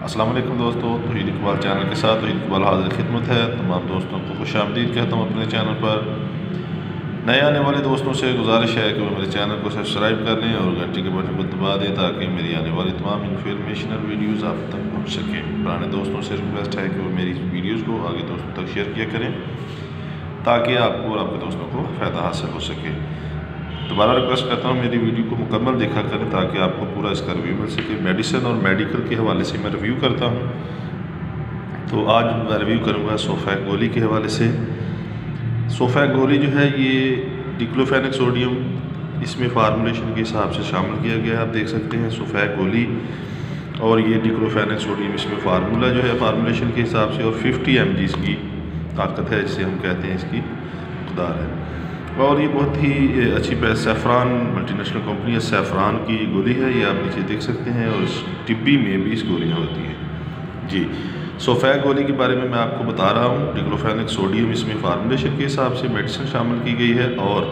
अस्सलाम वालेकुम दोस्तों, तौहीद इकबाल चैनल के साथ तौहीद इकबाल हाज़िर खिदमत है। तमाम दोस्तों को खुशामदीद कहता हूँ अपने चैनल पर। नए आने वाले दोस्तों से गुजारिश है कि वो मेरे चैनल को सब्सक्राइब कर लें और घंटी के बटन को दबा दें ताकि मेरी आने वाली तमाम इन्फॉर्मेशनल वीडियोज़ आप तक पहुँच सकें। पुराने दोस्तों से रिक्वेस्ट है कि वो मेरी वीडियोज़ को आगे दोस्तों तक शेयर किया करें ताकि आपको और आपके दोस्तों को फ़ायदा हासिल हो सके। दोबारा रिक्वेस्ट करता हूँ मेरी वीडियो को मुकम्मल देखा करें ताकि आपको पूरा इसका रिव्यू मिल सके। मेडिसिन और मेडिकल के हवाले से मैं रिव्यू करता हूँ, तो आज मैं रिव्यू करूँगा सोफेक गोली के हवाले से। सोफेक गोली जो है ये डिक्लोफेनेक सोडियम इसमें फार्मूलेशन के हिसाब से शामिल किया गया है। आप देख सकते हैं सोफेक गोली और ये डिक्लोफेनेक सोडियम इसमें फार्मूला जो है फार्मूलेशन के हिसाब से, और 50 mg इसकी ताकत है जिसे हम कहते हैं इसकी मकदार है। और ये बहुत ही अच्छी सैफ़रान मल्टीनेशनल कंपनी है, सैफ़रान की गोली है, ये आप नीचे देख सकते हैं। और इस डिब्बी में भी इस गोलियाँ होती हैं जी। सोफेक गोली के बारे में मैं आपको बता रहा हूँ। डिक्लोफेनेक सोडियम इसमें फार्मूलेशन के हिसाब से मेडिसिन शामिल की गई है और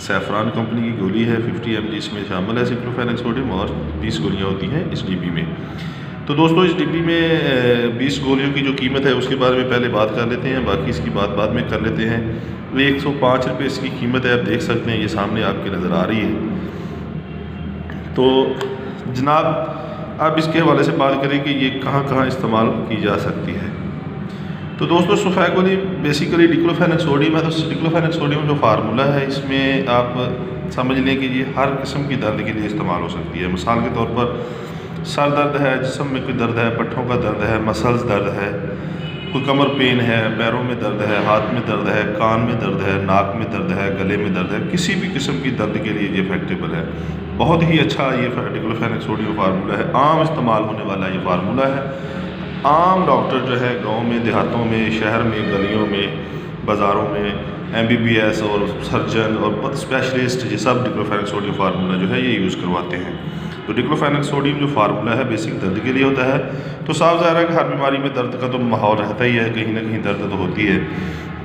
सैफ़रान कंपनी की गोली है। 50 mg इसमें शामिल है डिक्लोफेनेक सोडियम और 20 गोलियाँ होती हैं इस डिब्बी में। तो दोस्तों इस डिब्बी में 20 गोलियों की जो कीमत है उसके बारे में पहले बात कर लेते हैं, बाकी इसकी बात बाद में कर लेते हैं। 105 रुपये इसकी कीमत है, आप देख सकते हैं, ये सामने आपके नज़र आ रही है। तो जनाब अब इसके हवाले से बात करें कि ये कहाँ कहाँ इस्तेमाल की जा सकती है। तो दोस्तों सोफेक गोली बेसिकली डिक्लोफेनेक सोडियम है, तो डिक्लोफेनेक सोडियम जो फार्मूला है इसमें आप समझ लें कि ये हर किस्म की दर्द के लिए इस्तेमाल हो सकती है। मिसाल के तौर पर सर दर्द है, जिस्म में कोई दर्द है, पट्ठों का दर्द है, मसल्स दर्द है, कोई कमर पेन है, पैरों में दर्द है, हाथ में दर्द है, कान में दर्द है, नाक में दर्द है, गले में दर्द है, किसी भी किस्म की दर्द के लिए ये इफेक्टेबल है। बहुत ही अच्छा ये डिक्लोफेनेक सोडियम फार्मूला है, आम इस्तेमाल होने वाला ये फार्मूला है। आम डॉक्टर जो है गाँव में, देहातों में, शहर में, गलियों में, बाज़ारों में MBBS और सर्जन और बहुत स्पेशलिस्ट ये सब डिक्लोफेनेक सोडियम फार्मूला जो है ये यूज़ करवाते हैं। तो डिक्लोफेनेक सोडियम जो फार्मूला है बेसिक दर्द के लिए होता है। तो साफ ज़ाहिर है कि हर बीमारी में दर्द का तो माहौल रहता ही है, कहीं ना कहीं दर्द तो होती है,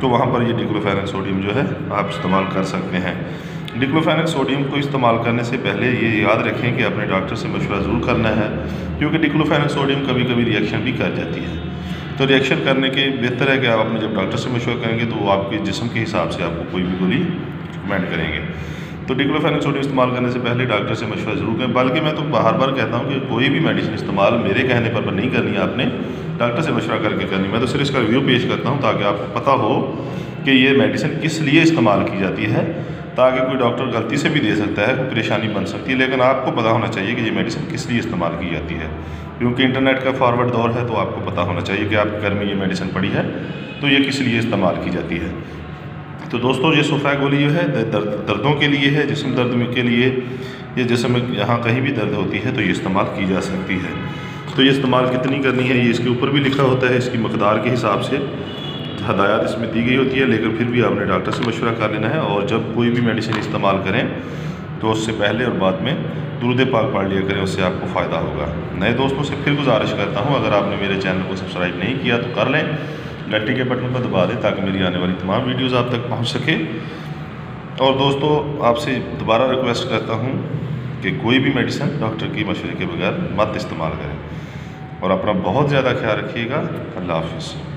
तो वहाँ पर ये डिक्लोफेनेक सोडियम जो है आप इस्तेमाल कर सकते हैं। डिक्लोफेनेक सोडियम को इस्तेमाल करने से पहले ये याद रखें कि अपने डॉक्टर से मशवरा ज़रूर करना है, क्योंकि डिक्लोफेनेक सोडियम कभी कभी रिएक्शन भी कर जाती है। तो रिएक्शन करने के बेहतर है कि आप अपने जब डॉक्टर से मशवरा करेंगे तो वो आपके जिस्म के हिसाब से आपको कोई भी गोली रिकमेंड करेंगे। तो डिक्लोफेनेक सोडियम इस्तेमाल करने से पहले डॉक्टर से मशवरा ज़रूर करें। बल्कि मैं तो बार बार कहता हूँ कि कोई भी मेडिसिन इस्तेमाल मेरे कहने पर नहीं करनी है, आपने डॉक्टर से मशवरा करके करनी। मैं तो सिर्फ इसका रिव्यू पेश करता हूँ ताकि आपको पता हो कि ये मेडिसिन किस लिए इस्तेमाल की जाती है, ताकि कोई डॉक्टर गलती से भी दे सकता है, कोई परेशानी बन सकती है, लेकिन आपको पता होना चाहिए कि ये मेडिसिन किस लिए इस्तेमाल की जाती है। क्योंकि इंटरनेट का फॉरवर्ड दौर है, तो आपको पता होना चाहिए कि आपके घर में ये मेडिसिन पड़ी है तो ये किस लिए इस्तेमाल की जाती है। तो दोस्तों ये सोफेक गोली जो है दर्दों के लिए है, जिस्म दर्द में के लिए, ये जिस्म में यहाँ कहीं भी दर्द होती है तो ये इस्तेमाल की जा सकती है। तो ये इस्तेमाल कितनी करनी है ये इसके ऊपर भी लिखा होता है, इसकी मकदार के हिसाब से हदायत इसमें दी गई होती है, लेकिन फिर भी आपने डॉक्टर से मशवरा कर लेना है। और जब कोई भी मेडिसिन इस्तेमाल करें तो उससे पहले और बाद में दुरूद पाक पढ़ लिया करें, उससे आपको फ़ायदा होगा। नए दोस्तों से फिर गुजारिश करता हूँ, अगर आपने मेरे चैनल को सब्सक्राइब नहीं किया तो कर लें, घंटी के बटन पर दबा दें ताकि मेरी आने वाली तमाम वीडियोज़ आप तक पहुँच सके। और दोस्तों आपसे दोबारा रिक्वेस्ट करता हूँ कि कोई भी मेडिसिन डॉक्टर की मशवरे के बगैर मत इस्तेमाल करें, और अपना बहुत ज़्यादा ख्याल रखिएगा। अल्लाह हाफ़िज़।